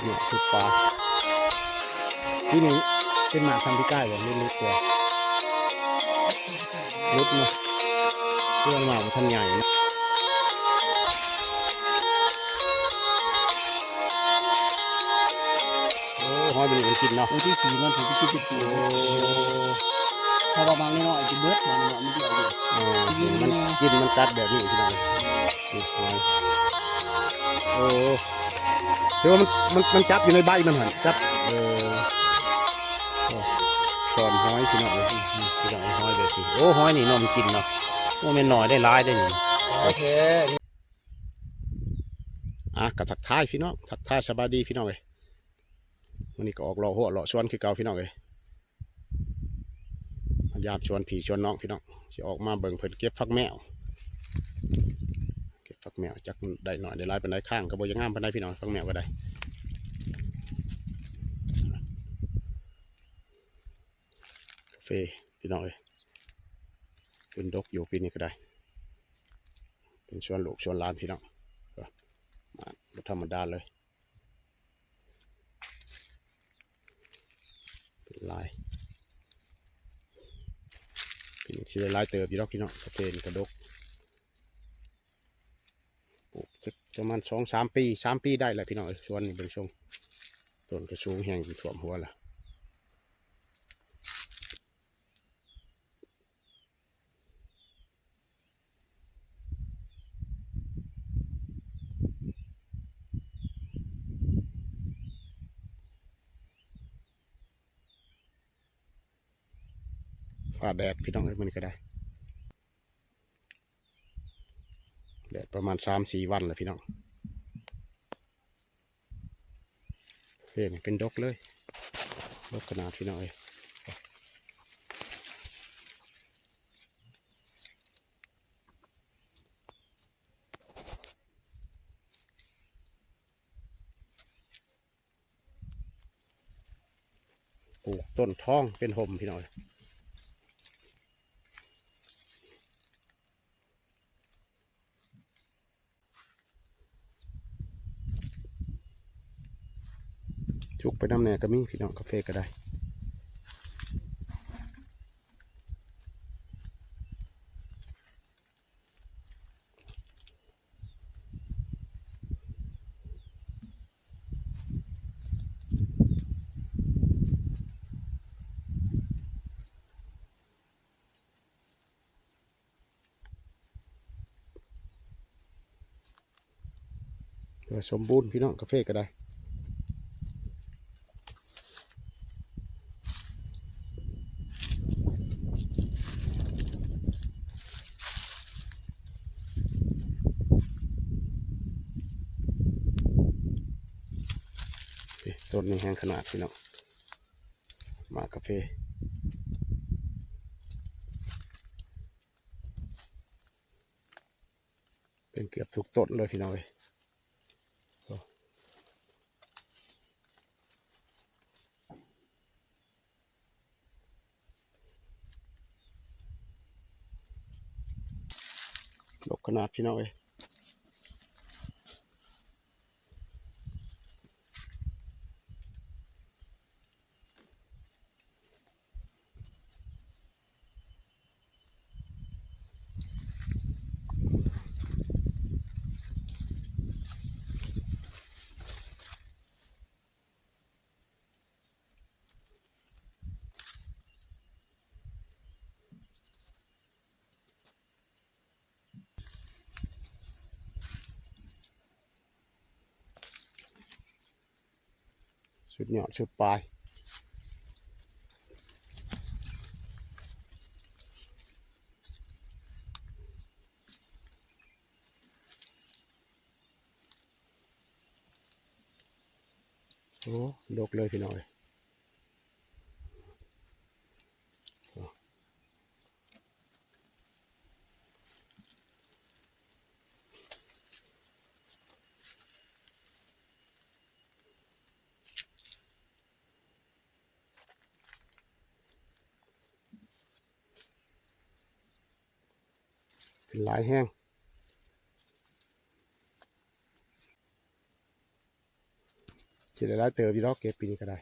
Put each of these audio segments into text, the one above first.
เนี่ยชุดปลาที่นี่เป็นหมาทำที่ใกล้แบบไม่ลึกกว่าลึกเนาะเพื่อนหมาท่านใหญ่นะโอ้หอยเป็นอย่างกินเนาะที่สีมันถึงที่ติดตัวถ้าว่าบางน้อยจะเบิดบางน้อยมันเดียวอยู่มันกินมันกัดแบบนี้ที่ไหนหอยโอ้เดี๋ยวมันจับอยู่ในใบมันหันจับตอนหอยพี่น้องเลยพี่น้องหอยแบบนี้โอ้หอยนี่นมกินเนาะโอ้แม่นหน่อยได้ร้ายได้นี่โอเคกับทักทายพี่น้องทักทายสบายดีพี่น้องเลยวันนี้ก็ออกเลาะหัวเลาะชวนคือเก่าพี่น้องเลยยามชวนผีชวนน้องพี่น้องจะออกมาเบิ่งเพิ่นเก็บฟักแมวเก็บฟักแมวจักได้หน่อยได้ร้ายเป็นได้ข้างก็บ่ยังงามเป็นได้พี่น้องฟักแมวก็ได้กาแฟพี่น้องเลยเป็นดกอยู่ปีนี้ก็ได้เป็นชวนลูกชวนหลานพี่น้องมาธรรมดาเลยเป็นลายพี่น้องชื่อลายเติบพี่น้องพี่น้องกาแฟกระดกปลูกประมาณ3 ปีได้แหละพี่น้องชวนนี่เป็นช่วงต้นกระชูงแห้งอยู่ท่วมหัวละฝ่าแดดพี่น้องมันก็ได้แดดประมาณ3-4 วันเลยพี่น้องเฟนเป็นดกเลยดกขนาดพี่น้องเลยปลูกต้นท้องเป็นห่มพี่น้องจุกไปน้ำแหน่ก็มีพี่น้องกาแฟก็ได้สมบูรณ์พี่น้องกาแฟก็ได้ต้นนี้แห้งขนาดพี่น้องมากาแฟเป็นเกือบทุกต้นเลยพี่น้องเลยดกขนาดพี่น้องเลยสุดยอดสุดปลายโอ้ดกเลยพี่น้องเลยเป็นลายแห้ง สิได้หลายเติบอยู่ดอกเก็บปีนี้ก็ได้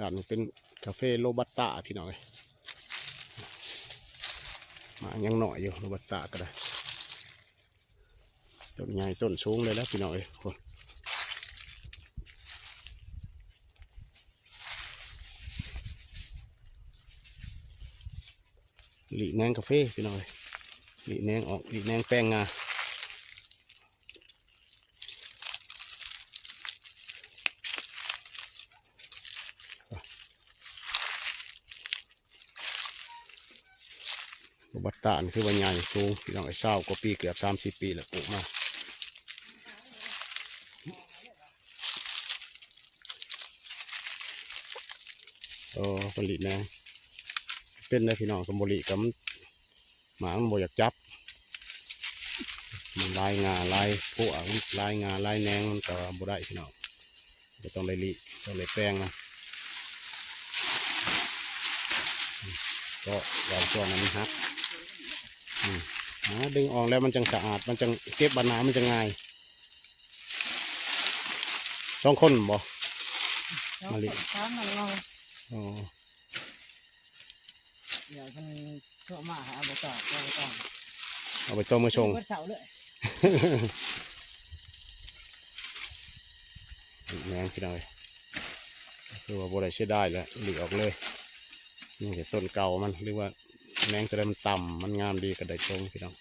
ด้านนี้เป็นคาเฟ่โรบัสต้าพี่น้องเอ้ยมายังหน่อยอยู่โรบัสต้าก็ได้ต้นใหญ่ต้นสูงเลยแล้วพี่น้องเอ้ยคนหลีแนงกาแฟพี่น้องเอ้ยหลีแนงออกหลีแนงแป้งงาโรบัสต้านี่คือว่าใหญ่สูงพี่น้องไอ้20 กว่าปีเกือบ30 ปีแล้วปลูกมาผลิตแนงเป็นได้พี่น้องกับบริกับหมามันบ่อยากจับมันลายงาลายพวกลายงาลายแนงมันก็บ่ได้พี่น้องจะต้องเลยลิต้องเลยแป้งนะก็เราช่วงนั้นมันฮักดึงออกแล้วมันจังสะอาดมันจังเก็บบรรณามันจังง่าย2 คนบ่มาลิ ถามมันลอง อ๋อ เดี๋ยวมันโทรมาหาบ่ตอบบ่ตอบ เอาไปต้มมาชง เบิดเสาเลย แมงพี่น้อยคือว่าบ่ได้เสียได้แล้วหลีออกเลยนี่คือต้นเก่ามันหรือว่าแมงจะได้มันต่ำมันงามดีก็ได้ชงพี่น้อง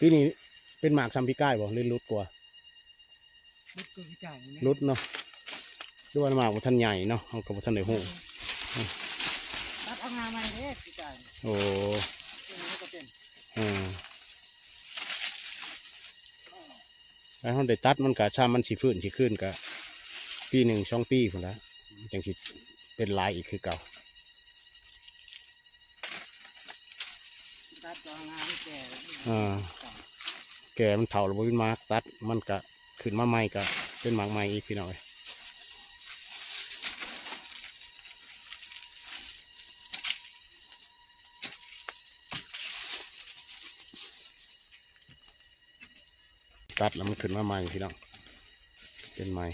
ปีนี้เป็นหมากซัมพิก้ายบ่หรือรุดกว่า รุดกูพี่จ่ายนี่ รุดเนาะหรือว่าหมากบ่ทันใหญ่เนาะเอากับบ่ทันได้ฮู้ ตัดเอางาใหม่เด้พี่จ่าย โอ้ นี่ก็เป็น แล้วเฮาได้ตัดมันก็ชามันสิฟื้นสิขึ้นก็ปี1 2 ปีพุ่นละจังสิเป็นหลายอีกคือเก่า ตัดเอางาไม่แก่ แก่มันเถาแล้วบ่เป็นหมากตัดมันก็ขึ้นมาใหม่ก็เป็นหมากใหม่อีกพี่น้อยตัดแล้วมันขึ้นมาใหม่พี่น้องเป็นใหม่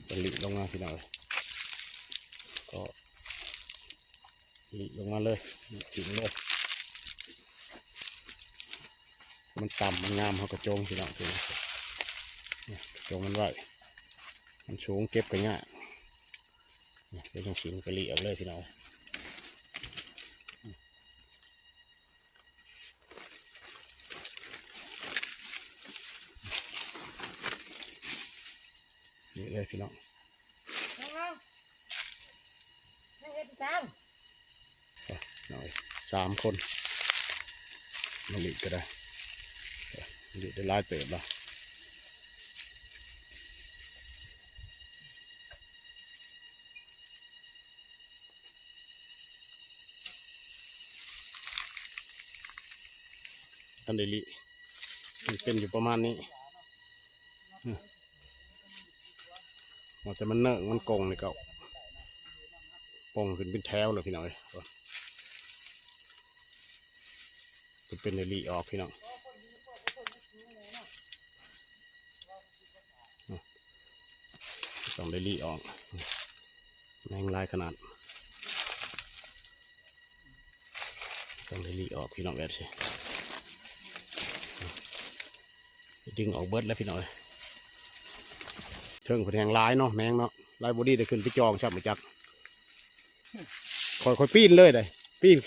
เป็นหลีลงมาพี่น้อยก็หลีลงมาเลยถึงเลยมันต่ำมันงามเขากระโจงพี่น้องพี่น้องกระโจงมันไว้มันสูงเก็บกันง่ายเป็นจังสีมันก็หลีออกเลยพี่น้องนี่เลยพี่น้องหน่อย3 คนมาหลีก็ได้หลีได้หลายเติบแล้วทันได้หลีมันเป็นอยู่ประมาณนี้แต่มันเนิ่งมันกงนี่ก็ปงขึ้นเป็นแถวเลยพี่น้องจะเป็นในลีออกพี่น้องต้องได้ลีออกแมงลายขนาดต้องได้ลีออกพี่น้องแบบสิดึงออกเบิดแล้วพี่น้องเชิงผลแหงลายเนาะแมงเนาะลายบอดี้ได้ขึ้นไปจองชับมาจักค่อยปีนเลยปีน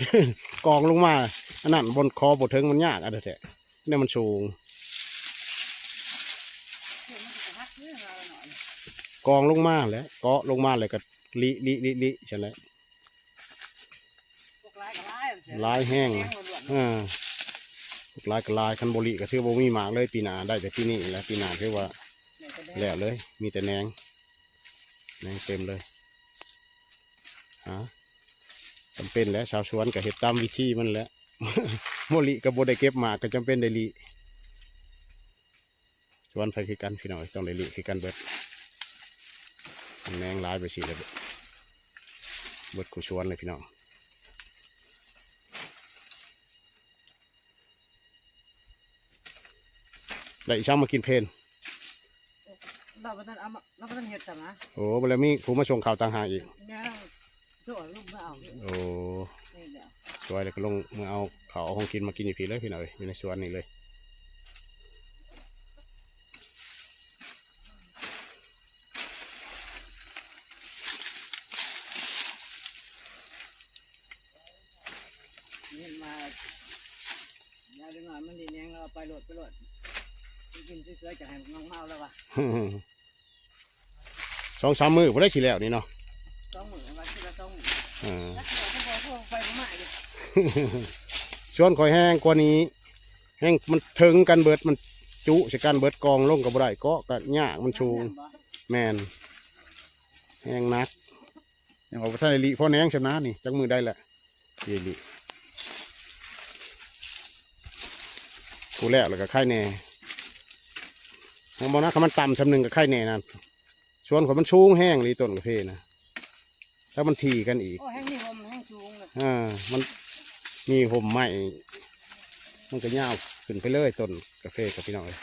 กองลงมาอันนั้นบนคอบนเทิงมันยากอะไรแท้เนี่ยมันสูงกองลงมาแล้วเกาะลงมาเลยก็ลิใช่ไหมลายแห้ง ลายกลายคันโบลิก็ถือว่ามีหมากเลยปีหน้าได้แต่ปีนี้แหละปีหน้าถือว่าแล้วเลยมีแต่แหนงเต็มเลยฮะจำเป็นแล้วชาวสวนก็เห็ดตามวิธีมันแหละ โมลิกับโบได้เก็บหมากก็จำเป็นได้ลิสวนไฟคือกันพี่น้องต้องได้ลิคือกันเบิดแหนงหลายไปสิเลยเบิดกูสวนเลยพี่น้องได้อีช่างมากินเพน เราก็ต้องเอาเราก็ต้องเห็ดแต่นะ โอ้บแล้วมีผู้มาส่งข่าวต่างหากอีก แม่ช่วยลูกไม่เอา โอ้ นี่เดี๋ยว สวยเลยก็ลงมาเอาเขาวเอาของกินมากินอยู่พี่เลยพี่หน่อยอยู่ในสวนนี่เลย นี่มาอย่าดึงหน่อยมันดีแนงเราไปโหลดกินเสื้อจะให้น้องเมาแล้ววะ 2-3 มื้อพอได้สิแล้วนี่เนาะ ต้องมือมาที่ละต้องมือ อ่า แล้วเขาบอกไปมาอยู่ ชวนคอยแห้งกว่านี้แห้งมันถึงกันเบิดมันจุใส่กันเบิดกองลงกับบ่ได้เกาะก็ยากมันชูงแมนแห้งนักอย่างเอาไปท่านไอลิพ่อแหนงชำนาญนี่จักมือได้แหละเยลิกูแล้วก็ไข่แหน่ผมบอกนะคำมันต่ำชำหนึ่งกับไข่แหน่นั่นชวนของมันชูงแห้งลีต้นกาแฟนะถ้ามันทีกันอีก โอ้แห้งนี่ผมแห้งสูงเลย มันมีห่มไม้มันก็ยาวขึ้นไปเลยต้นกาแฟกับพี่น้องเลย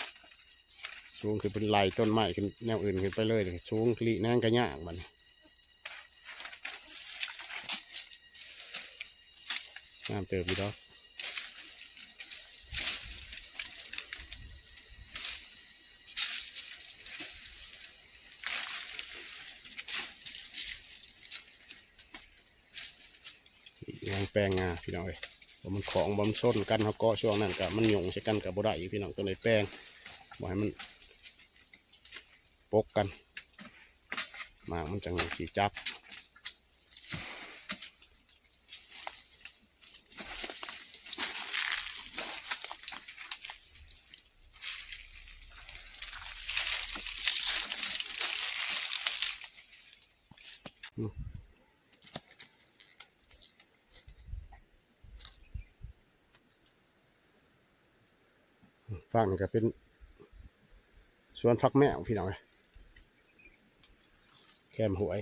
สูงขึ้นเป็นลายต้นไม้ขึ้นแนวอื่นขึ้นไปเลยสูงลีแนงก็ยากมันงามเติบดีดอกยางแปลงงาพี่น้องเลยผมมันของบอมส้นกันเขาเกาะช่วงนั้นกับมันหยงใช้กันกับบ่ได้พี่น้องตัวเลยแป้งบ่ให้มันปกกันมากมันจังขี่จับฝั่งนี้ก็เป็นสวนฟักแมวพี่น้องเลยแคมหวย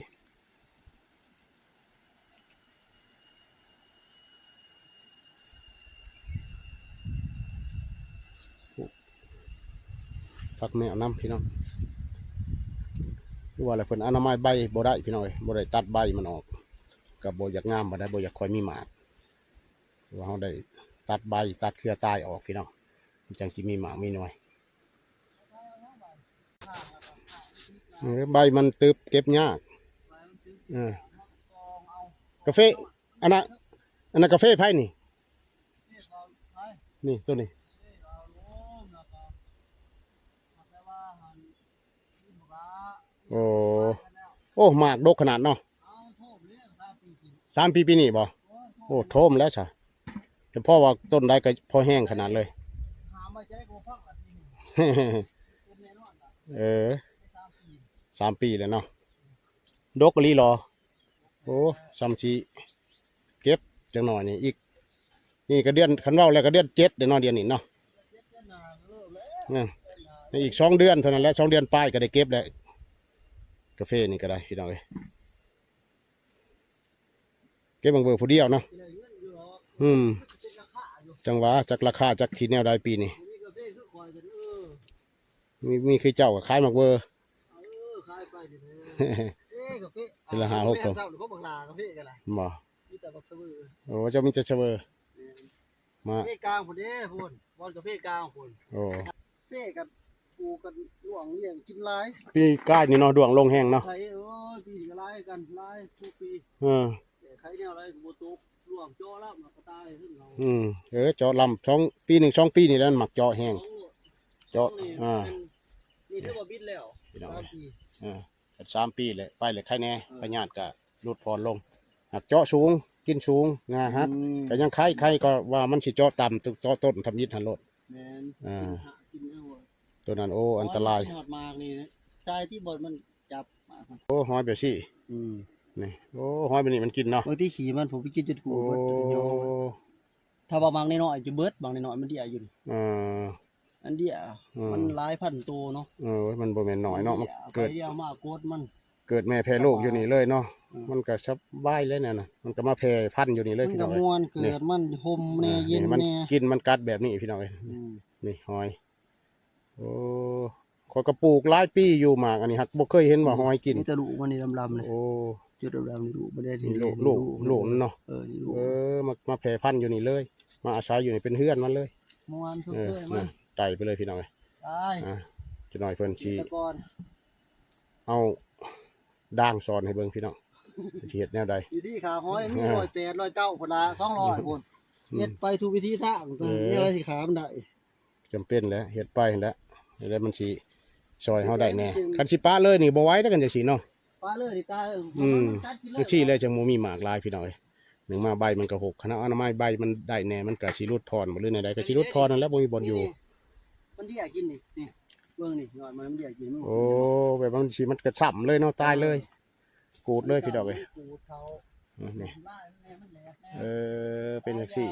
ฟักแมวน้ำพี่น้องว่าอะไรเพิ่นอนามัยใบบ่ได้พี่น้องเลยบ่ได้ตัดใบมันออกกับบ่อยากงามบ่ได้บ่อยากคอยมีหมากว่าเขาได้ตัดใบตัดเครือตายออกพี่น้องจังสิมีหมากมีหน่วยใบมันตึบเก็บยากกาแฟอันนั้นกาแฟไผ่นี่นี่ตัวนี้โอ้โอ้หมากดกขนาดเนาะ3 ปีปีนี้บ่โอ้โทมแล้วใช่แต่พ่อว่าต้นใดก็พอแห้งขนาดเลย เออ3 ปีแล้วเนาะดกกะลีรอโอ้ซ้ำชีเก็บจังหน่อยนี่อีกนี่ก็เดือนคันเว้าแล้วก็เดือน7เดือนนอนเดือนนี้เนาะนี่อีก2 เดือนเท่านั้นแหละ2 เดือนปลายก็ได้เก็บแล้วกาแฟนี่ก็ได้พี่น้องเอ้ยเก็บบางเบอร์ผู้เดียวเนาะจังหวะจากราคาจากที่แนวใดปีนี้มีคือเจ้ากับขายหมักเบอร์เป็นละ5-6ตัวบ่โอ้เจ้ามีแต่เชเวอร์มา เพ่กลางคนนี้พูนบอลกับเพ่กลางคน โอ้ เพ่กับปูกันหลวงเลี้ยงกินลาย ปีกายนี่เนาะดวงลงแห้งเนาะ ไข่ปีก็ลายกันลายทุกปีไข่แนวอะไรกับโบตุกหลวงจ่อแล้วมากระตายขึ้นเราเจาะลำ2 ปี 2 ปีนี่แล้วหมักเจาะแห้งเจาะนี่ถือว่าบิดแล้ว3 ปี3 ปีเลยไปเลยไข่แน่พญาติก็ลดพรลงหักเจาะสูง กินสูงงาฮักก็ยังไข่ก็ว่ามันสิเจาะต่ำเจาะต้นทำยิดหันโลด แม่นกินเอา ตัวนั้นโอ้อันตราย หอดมากนี่ตายที่บดมันจับมาก โอ้หอยแบบสินี่โอ้หอยแบบนี้มันกินเนาะ บางทีขี่มันผมไปกินจนกู โอ้ เบิดเหี่ยวถ้าบางน้อยๆจะเบิดบางน้อยๆมันเดียอยู่นี่ อันเดียมันหลายพันตัวเนาะ มันบ่แม่นน้อยเนาะมันเกิด ไปเดียวมากโกดมัน เกิดแม่แพร่ลูกอยู่นี่เลยเนาะมันก็ชับใบเลยเนี่ยนะมันก็มาแพร่พันธุ์อยู่นี่เลย มัน พี่ ก น้ ระ อง มวลเกิดมันห่มแน่เย็น มัน แน่ กินมันกัดแบบนี้พี่น้องเอ้ยนี่หอยโอ้ขอยกระปลูกหลายปีอยู่หมากอันนี้ฮักบ่เคยเห็นว่าหอยกิน นี่จะลูกมันนี่ลำๆเลย โอ้ จุดดำๆนี่ลูกบ่ได้ นี่ลูกนั่นเนาะ นี่ลูก มาแพร่พันธุ์อยู่นี่เลย มาอาศัยอยู่นี่เป็นเฮือนมันเลย เมื่อวานสุด เออ เลยมัน ไต่ไปเลยพี่น้องเอ้ย ตาย จะหน่อยเพิ่นสิ ตะกอน เอาด่างสอนให้เบิ่งพี่น้องสิเฮ็ดแนวใด อยู่ที่ขาห้อยมี108 109พุ่นละ200พุ่นเฮ็ดไปทุกวิธีทางก็แนวสิขามันได้ จำเป็นแล้วเฮ็ดไปแล้วแล้วมันสิซอยเฮาได้แน่คันสิปะเลยนี่บ่ไหวแล้วกันจังซี่เนาะ ปลาเลยดิตา จังซี่เลยจังบ่มีหมากหลายพี่น้องเอ้ยหนึ่งมาใบมันก็หกคณะอนามัยใบมันได้แน่มันก็สิรุดพรบ่หรือแนวใดก็สิรุดพรนั่นแหละบ่มีบ่อนอยู่ มันที่อยากกินนี่เบิ่งนี่หน่อยมันอยากกิน โอ้แบบมันสิมันก็ซ้ำเลยเนาะตายเลยกูดเลยพี่น้องเอ้ยนี่เป็นจังซี่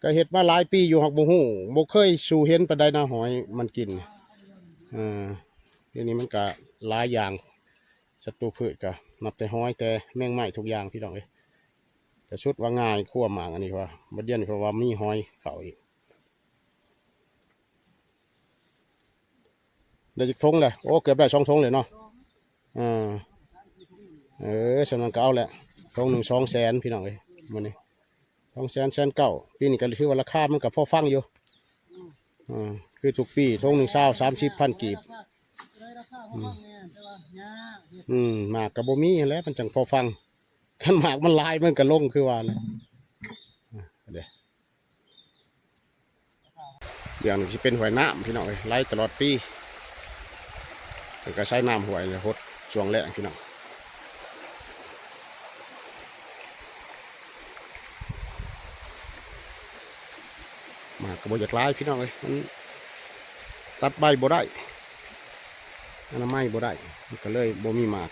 ก็เฮ็ดมาหลายปีอยู่ฮักบ่ฮู้บ่เคยสู่เห็นปานใดนะหอยมันกินทีนี้มันก็หลายอย่างศัตรูพืชก็นับแต่หอยแต่แมงไม้ทุกอย่างพี่น้องเอ้ยแต่ชุดว่าง่ายคั่วหมากอันนี้ว่าบ่เดียวนี่เพราะว่ามีหอยเข้าอีกได้จักทงเลยโอ้เกือบได้2 ทงเลยเนาะฉะนั้นก็เอาแหละทงหนึ่ง200,000พี่น้องเอ้ยมื้อนี้200,000 1,900,000ปีนี้ก็คือว่าราคามันก็พอฟังอยู่คือทุกปีทงหนึ่ง20-30,000 กีบหมากกับบ่มีแหล้วมันจังพอฟังคันหมากมันลายมันก็ลงคือว่าเลยอย่างนี้เป็นหอยน้ำพี่น้องเอ้ยไหลตลอดปีแล้วก็ใช้น้ำหวยเลยหดช่วงแรกพี่น้องหมากกับบ่อยากลายพี่น้องเอ้ยมันตัดใบบ่ได้อนามัยบ่ได้มันก็เลยบ่มีหมาก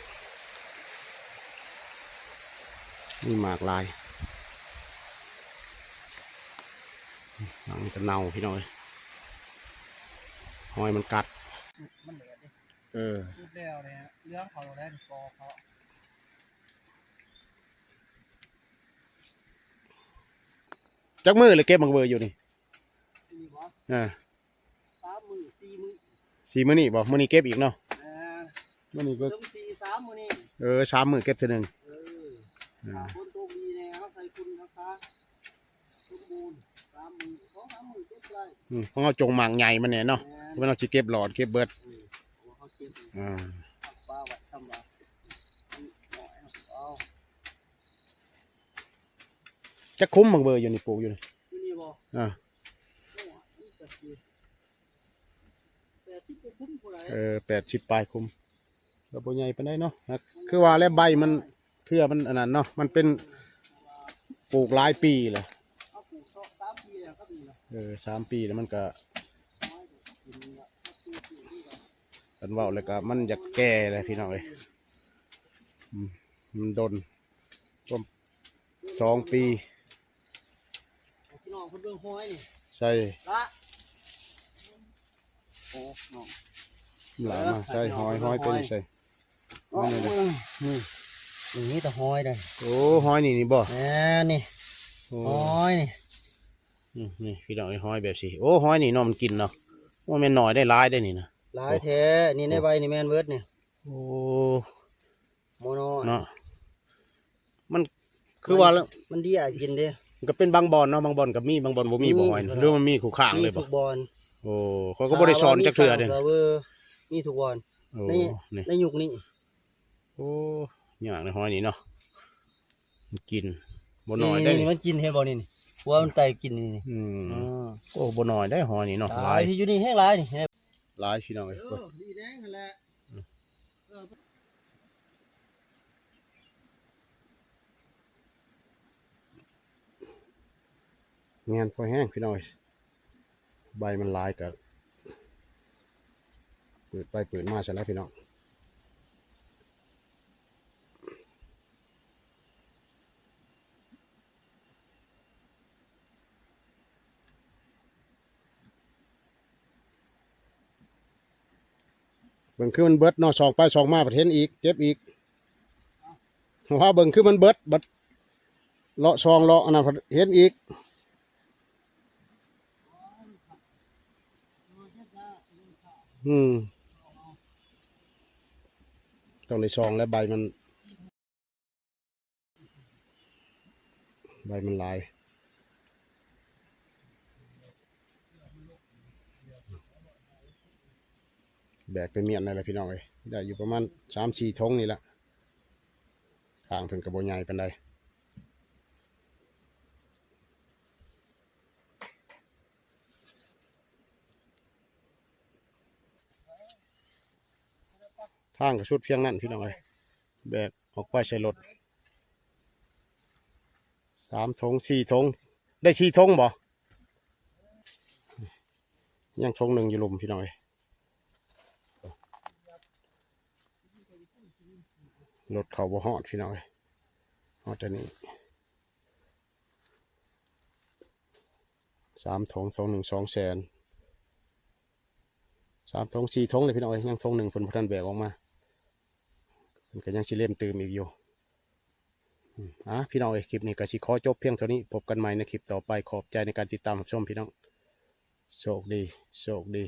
มีหมากลายหลังจะเน่าพี่น้อยหอยมันกัดมันเหลือดิ สุดแล้วเนี่ยเรื่องเขาแล้วกอเขา จักมือเลยเก็บมักเบอร์อยู่นี่ สี่บ่ 3 มื้อ 4 มื้อ 4 มื้อนี่บ่มื้อนี้เก็บอีกเนาะ มื้อนี้ก็ เริ่ม4 3 มื้อนี้ 3 มื้อเก็บเทื่อนึงคนตกดีแน่เขาใส่คุณนะคะสมบูรณ์3 มื้อ2-3 มื้อเก็บได้เพราะเราจงหมากใหญ่มันเนี่ยเนาะเพราะเราสิเก็บหลอดเก็บเบิดเขาเก็บปลาไว้ซ้ำว่าหน่อยเอา จักคุ้มมักเบอร์อยู่นี่ปลูกอยู่นี่ ที่นี่บ่80คุ้มผู้ใด80ปลายคุ้มแล้วบ่ใหญ่ปานใดเนาะคือว่าแล้วใบมันเครือมันอันนั้นเนาะมันเป็นปลูกหลายปีแหละ เอาปลูก3 ปีแล้วก็ดีแล้ว 3 ปีแล้วมันก็กันเว้าแล้วก็มันอยากแก่เลยพี่น้องเอ้ยมันโดนร่วม2 ปีพี่น้องคนเบิ่งห้อยนี่ใช่ละโอ้น้องหลายมาใช่หอยเป็นใช่นี่แต่ห้อยได้โอ้หอยนี่บ่นี่ห้อยนี่พี่น้องหอยแบบสิโอ้หอยนี่เนาะมันกินเนาะว่าแม่นหน่อยได้หลายได้นี่นะหลายแท้นี่ในใบนี่แม่นเบิดเนี่ยโอ้โมโนเนาะมันคือว่าแล้วมันดีอ่ะกินเด้มันก็เป็นบางบอนเนาะบางบอนกับมีบางบอนบ่มีบ่หอยหรือมันมีคู่ข้างเลยบ่มีทุกบอนโอ้เขาก็บ่ได้สอนจักเทื่อเด้มีทุกบอนในยุคนี้โอ้ยากในหอยนี่เนาะมันกินบ่น้อยได้นี่มันกินเห็นบ่นี่หัวมันไตกินนี่โอ้บ่น้อยได้หอยนี่เนาะหลายที่อยู่นี่แห้งหลายนี่หลายพี่น้องเอ้ยดีแดงนั่นแหละ เงียนพอแห้งพี่น้อยใบมันลายกับเปิดไปเปิดมาเสร็จแล้วพี่น้องเบิ่งคือมันเบิดเนาะสองไปสองมาประเทศอีกเจ็บอีกว่าเบิ่งคือมันเบิดบัดเลาะซองเลาะอันนั้นเห็นอีกต้องในซองและใบมันลายแบกไปเมียนอะไรพี่น้องเลยได้อยู่ประมาณ3-4 ทงนี่แหละทางเพิ่นกระโบใหญ่ปานใดทางก็สุดเพียงนั้นพี่น้องเลยแบกออกไปใช้รถ3 ทง 4 ทงได้4 ทงบ่ยังทงหนึ่งอยู่ลุมพี่น้องเลยรถเขาบ่ฮอดพี่น้องเลยฮอดแต่นี้3 ทงทงหนึ่ง200,000 3 ทง 4 ทงเลยพี่น้องเลยยังทงหนึ่งเพิ่นบ่ทันแบกออกมาเพิ่นก็ยังสิเล่มตื่มอีกอยู่พี่น้องคลิปนี้ก็สิขอจบเพียงเท่านี้พบกันใหม่ในคลิปต่อไปขอบใจในการติดตามรับชมพี่น้องโชคดี